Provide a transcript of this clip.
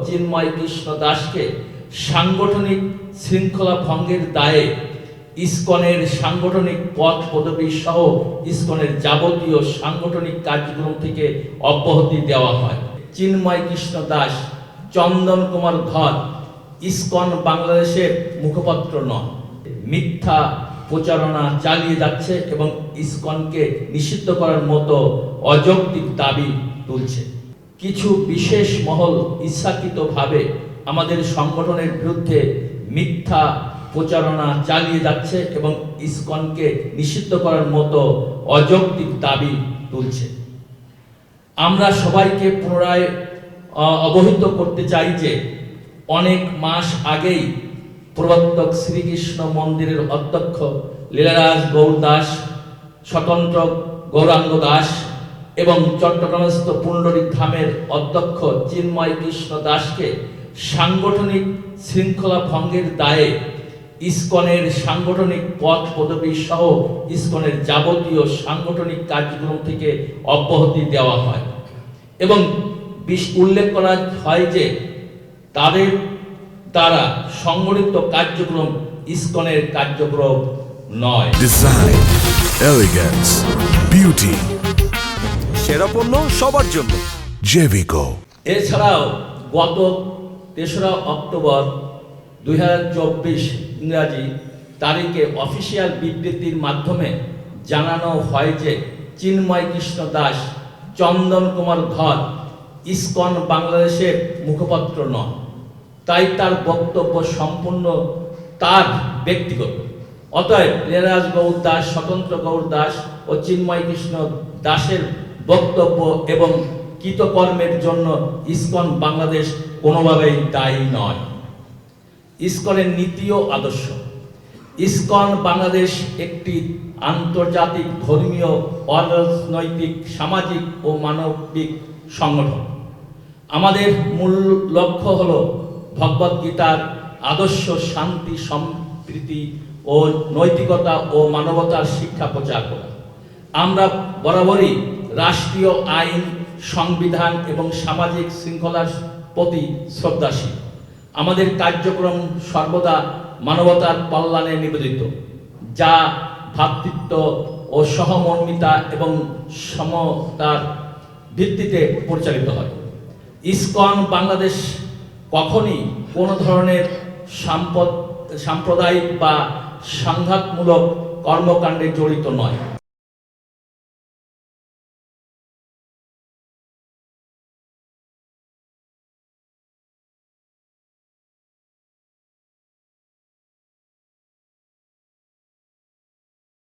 চিন্ময় কৃষ্ণ দাসকে সাংগঠনিক শৃঙ্খলা ভঙ্গের দায়ে ইসকনের সাংগঠনিক পদ পদবী সহ ইসকনের যাবতীয় সাংগঠনিক কার্যক্রম থেকে অব্যাহতি দেওয়া হয়। চিন্ময় কৃষ্ণ দাস, চন্দন কুমার ধর ইসকন বাংলাদেশের মুখপাত্র নন, মিথ্যা প্রচারণা চালিয়ে যাচ্ছে এবং ইসকনকে নিষিদ্ধ করার মতো অযৌক্তিক দাবি তুলছে। কিছু বিশেষ মহল ইচ্ছাকৃতভাবে আমাদের সংগঠনের বিরুদ্ধে মিথ্যা প্রচারণা চালিয়ে যাচ্ছে এবং ইসকনকে নিষিদ্ধ করার মতো অযৌক্তিক দাবি তুলছে। আমরা সবাইকে পুনরায় অবহিত করতে চাই যে অনেক মাস আগেই প্রবর্তক শ্রীকৃষ্ণ মন্দিরের অধ্যক্ষ লীলারাজ গৌর দাস, স্বতন্ত্র গৌরাঙ্গ দাস এবং চট্টগ্রামস্থ পুণ্ডরিক ধামের অধ্যক্ষ চিন্ময় কৃষ্ণ দাসকে সাংগঠনিক শৃঙ্খলা ভঙ্গের দায়ে ইসকনের সাংগঠনিক পদ পদবী সহ ইসকনের যাবতীয় সাংগঠনিক কার্যক্রম থেকে অব্যাহতি দেওয়া হয় এবং উল্লেখ করা হয় যে তাদের দ্বারা সংগঠিত কার্যক্রম ইসকনের কার্যক্রম নয়। ডিজাইন, এলিগেন্স, বিউটি, সেরা পণ্য সবার জন্য জেভিকো। এছাড়াও গত ৩রা অক্টোবর ২০২৪ ইংরাজি তারিখে অফিসিয়াল বিবৃতির মাধ্যমে জানানো হয় যে চিন্ময় কৃষ্ণ দাস, চন্দন কুমার ধর ইসকন বাংলাদেশের মুখপাত্র নন, তাই তার বক্তব্য সম্পূর্ণ তার ব্যক্তিগত। অতএব লীলারাজ গৌর দাস, স্বতন্ত্র গৌর দাস ও চিন্ময় কৃষ্ণ দাসের বক্তব্য এবং কৃতকর্মের জন্য ইসকন বাংলাদেশ কোনোভাবেই দায়ী নয়। ইসকনের নীতি ও আদর্শ। ইসকন বাংলাদেশ একটি আন্তর্জাতিক ধর্মীয়, অরাজনৈতিক, সামাজিক ও মানবিক সংগঠন। আমাদের মূল লক্ষ্য হল ভগবদ্গীতার আদর্শ, শান্তি, সম্প্রীতি ও নৈতিকতা ও মানবতার শিক্ষা প্রচার করা। আমরা বরাবরই রাষ্ট্রীয় আইন, সংবিধান এবং সামাজিক শৃঙ্খলার প্রতি শ্রদ্ধাশীল। আমাদের কার্যক্রম সর্বদা মানবতার কল্যাণে নিবেদিত, যা ভ্রাতৃত্ব ও সহমর্মিতা এবং সমতার ভিত্তিতে পরিচালিত হয়। ইসকন বাংলাদেশ কখনই কোনো ধরনের সাম্প্রদায়িক বা সংঘাতমূলক কর্মকাণ্ডে জড়িত নয়।